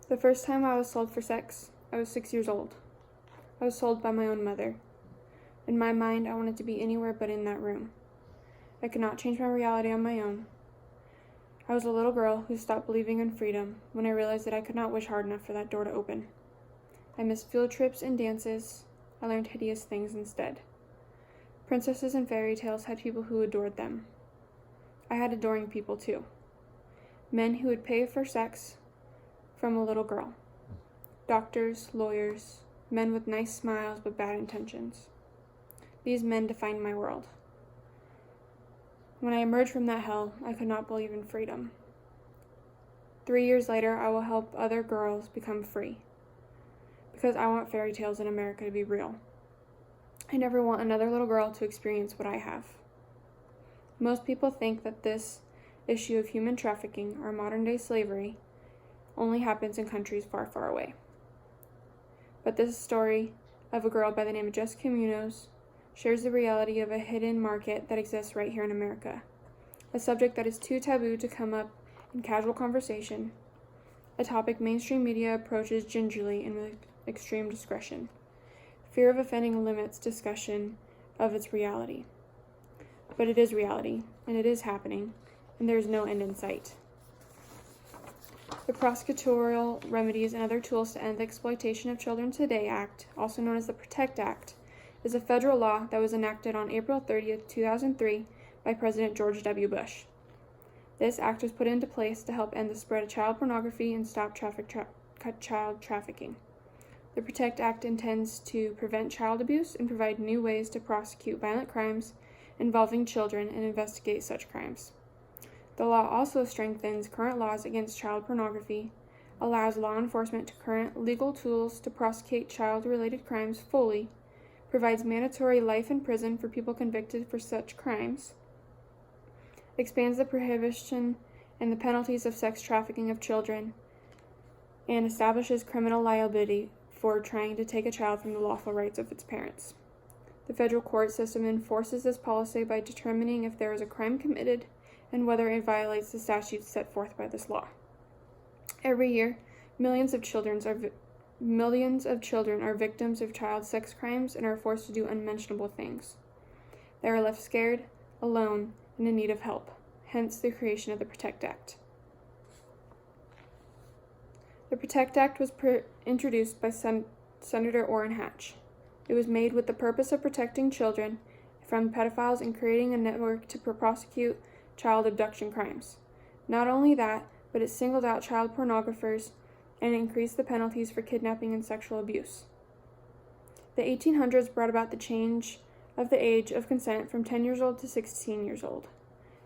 The first time I was sold for sex, I was 6 years old. I was sold by my own mother. In my mind, I wanted to be anywhere but in that room. I could not change my reality on my own. I was a little girl who stopped believing in freedom when I realized that I could not wish hard enough for that door to open. I missed field trips and dances. I learned hideous things instead. Princesses and fairy tales had people who adored them. I had adoring people too. Men who would pay for sex from a little girl. Doctors, lawyers, men with nice smiles but bad intentions. These men defined my world. When I emerged from that hell, I could not believe in freedom. 3 years later, I will help other girls become free. Because I want fairy tales in America to be real. I never want another little girl to experience what I have. Most people think that this issue of human trafficking, or modern-day slavery, only happens in countries far, far away. But this story of a girl by the name of Jessica Munoz shares the reality of a hidden market that exists right here in America, a subject that is too taboo to come up in casual conversation, a topic mainstream media approaches gingerly and with extreme discretion. Fear of offending limits discussion of its reality. But it is reality, and it is happening, and there is no end in sight. The Prosecutorial Remedies and Other Tools to End the Exploitation of Children Today Act, also known as the PROTECT Act, is a federal law that was enacted on April 30th, 2003 by President George W. Bush. This act was put into place to help end the spread of child pornography and stop child trafficking. The PROTECT Act intends to prevent child abuse and provide new ways to prosecute violent crimes involving children and investigate such crimes. The law also strengthens current laws against child pornography, allows law enforcement to current legal tools to prosecute child-related crimes fully, provides mandatory life in prison for people convicted for such crimes, expands the prohibition and the penalties of sex trafficking of children, and establishes criminal liability for trying to take a child from the lawful rights of its parents. The federal court system enforces this policy by determining if there is a crime committed and whether it violates the statutes set forth by this law. Every year, millions of children are victims of child sex crimes and are forced to do unmentionable things. They are left scared, alone, and in need of help, hence the creation of the PROTECT Act. The PROTECT Act was introduced by Senator Orrin Hatch. It was made with the purpose of protecting children from pedophiles and creating a network to prosecute child abduction crimes. Not only that, but it singled out child pornographers and increased the penalties for kidnapping and sexual abuse. The 1800s brought about the change of the age of consent from 10 years old to 16 years old.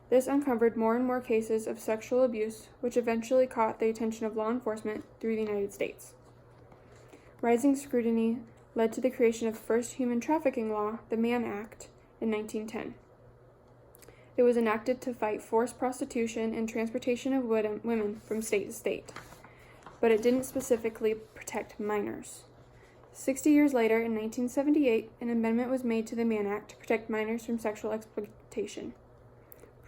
This uncovered more and more cases of sexual abuse, which eventually caught the attention of law enforcement through the United States. Rising scrutiny led to the creation of the first human trafficking law, the Mann Act, in 1910. It was enacted to fight forced prostitution and transportation of women from state to state, but it didn't specifically protect minors. 60 years later, in 1978, an amendment was made to the Mann Act to protect minors from sexual exploitation.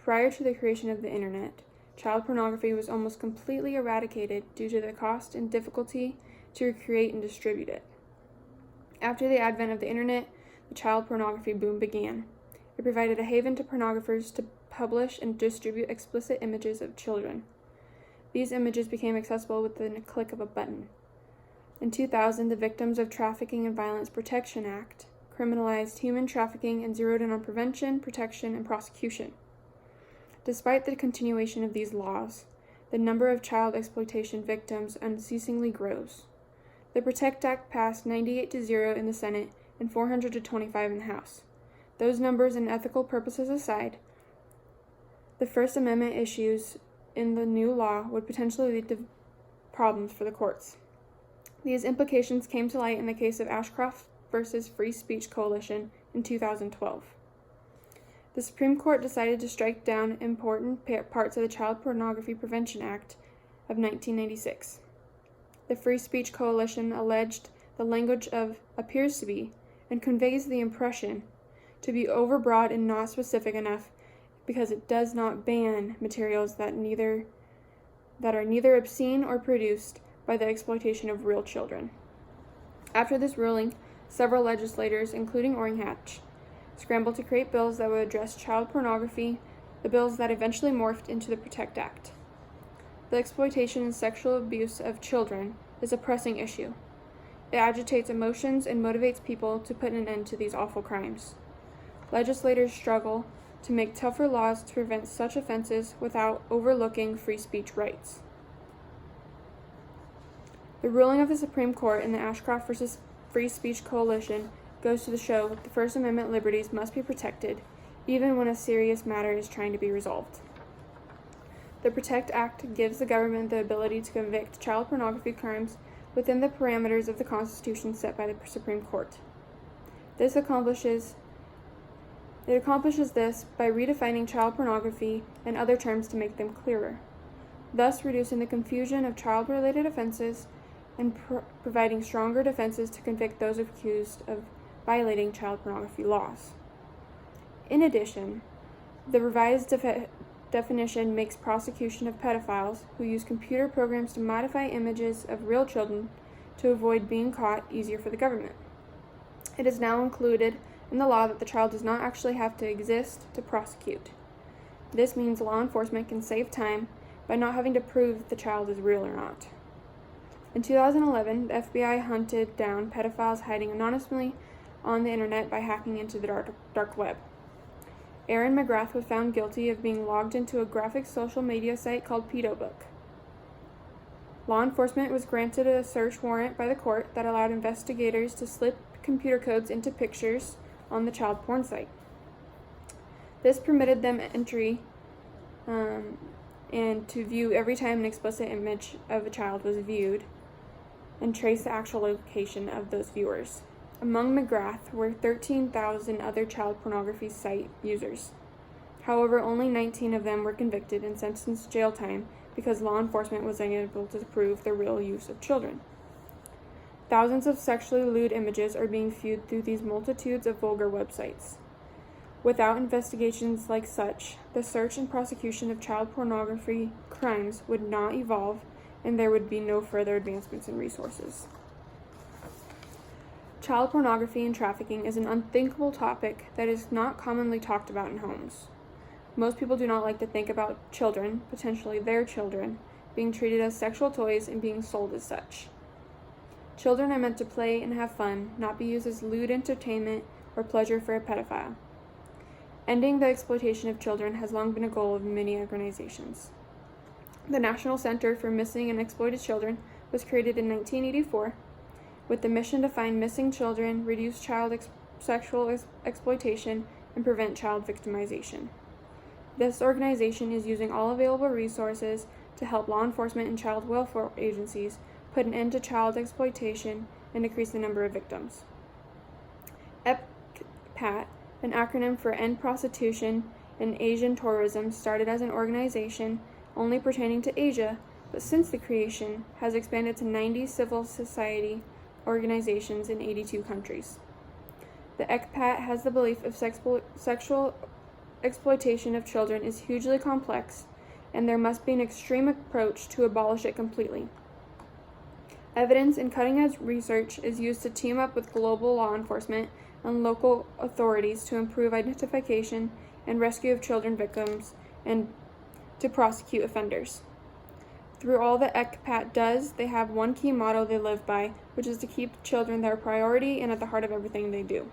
Prior to the creation of the Internet, child pornography was almost completely eradicated due to the cost and difficulty to create and distribute it. After the advent of the Internet, the child pornography boom began. It provided a haven to pornographers to publish and distribute explicit images of children. These images became accessible within a click of a button. In 2000, the Victims of Trafficking and Violence Protection Act criminalized human trafficking and zeroed in on prevention, protection, and prosecution. Despite the continuation of these laws, the number of child exploitation victims unceasingly grows. The PROTECT Act passed 98-0 in the Senate and 425 in the House. Those numbers and ethical purposes aside, the First Amendment issues in the new law would potentially lead to problems for the courts. These implications came to light in the case of Ashcroft versus Free Speech Coalition in 2012. The Supreme Court decided to strike down important parts of the Child Pornography Prevention Act of 1996. The Free Speech Coalition alleged the language of appears to be and conveys the impression to be overbroad and not specific enough because it does not ban materials that are neither obscene or produced by the exploitation of real children. After this ruling, several legislators, including Orrin-Hatch, scrambled to create bills that would address child pornography, the bills that eventually morphed into the PROTECT Act. The exploitation and sexual abuse of children is a pressing issue. It agitates emotions and motivates people to put an end to these awful crimes. Legislators struggle to make tougher laws to prevent such offenses without overlooking free speech rights. The ruling of the Supreme Court in the Ashcroft versus Free Speech Coalition goes to show that the First Amendment liberties must be protected, even when a serious matter is trying to be resolved. The PROTECT Act gives the government the ability to convict child pornography crimes within the parameters of the Constitution set by the Supreme Court. It accomplishes this by redefining child pornography and other terms to make them clearer, thus reducing the confusion of child-related offenses and providing stronger defenses to convict those accused of violating child pornography laws. In addition, the revised definition makes prosecution of pedophiles who use computer programs to modify images of real children to avoid being caught easier for the government. It is now included in the law that the child does not actually have to exist to prosecute. This means law enforcement can save time by not having to prove if the child is real or not. In 2011, the FBI hunted down pedophiles hiding anonymously on the internet by hacking into the dark web. Aaron McGrath was found guilty of being logged into a graphic social media site called PedoBook. Law enforcement was granted a search warrant by the court that allowed investigators to slip computer codes into pictures on the child porn site. This permitted them entry and to view every time an explicit image of a child was viewed and trace the actual location of those viewers. Among McGrath were 13,000 other child pornography site users. However, only 19 of them were convicted and sentenced to jail time because law enforcement was unable to prove the real use of children. Thousands of sexually lewd images are being viewed through these multitudes of vulgar websites. Without investigations like such, the search and prosecution of child pornography crimes would not evolve, and there would be no further advancements in resources. Child pornography and trafficking is an unthinkable topic that is not commonly talked about in homes. Most people do not like to think about children, potentially their children, being treated as sexual toys and being sold as such. Children are meant to play and have fun, not be used as lewd entertainment or pleasure for a pedophile. Ending the exploitation of children has long been a goal of many organizations. The National Center for Missing and Exploited Children was created in 1984 with the mission to find missing children, reduce child sexual exploitation, and prevent child victimization. This organization is using all available resources to help law enforcement and child welfare agencies put an end to child exploitation and decrease the number of victims. EPCAT, an acronym for End Prostitution and Asian Tourism, started as an organization only pertaining to Asia, but since the creation has expanded to 90 civil society organizations in 82 countries. The ECPAT has the belief of sexual exploitation of children is hugely complex, and there must be an extreme approach to abolish it completely. Evidence and cutting-edge research is used to team up with global law enforcement and local authorities to improve identification and rescue of children victims and to prosecute offenders. Through all that ECPAT does, they have one key motto they live by, which is to keep children their priority and at the heart of everything they do.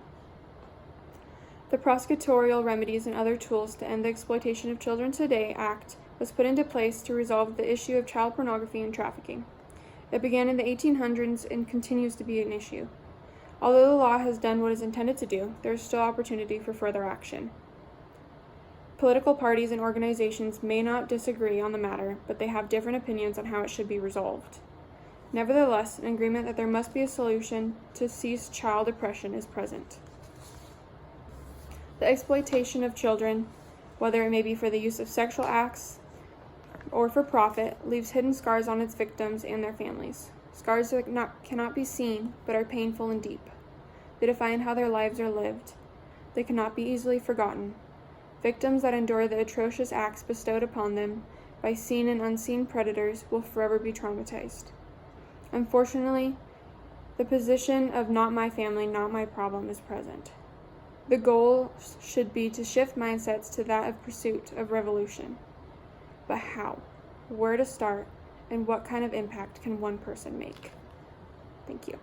The Prosecutorial Remedies and Other Tools to End the Exploitation of Children Today Act was put into place to resolve the issue of child pornography and trafficking. It began in the 1800s and continues to be an issue. Although the law has done what it is intended to do, there is still opportunity for further action. Political parties and organizations may not disagree on the matter, but they have different opinions on how it should be resolved. Nevertheless, an agreement that there must be a solution to cease child oppression is present. The exploitation of children, whether it may be for the use of sexual acts or for profit, leaves hidden scars on its victims and their families. Scars that cannot be seen, but are painful and deep. They define how their lives are lived. They cannot be easily forgotten. Victims that endure the atrocious acts bestowed upon them by seen and unseen predators will forever be traumatized. Unfortunately, the position of not my family, not my problem is present. The goal should be to shift mindsets to that of pursuit of revolution. But how? Where to start? And what kind of impact can one person make? Thank you.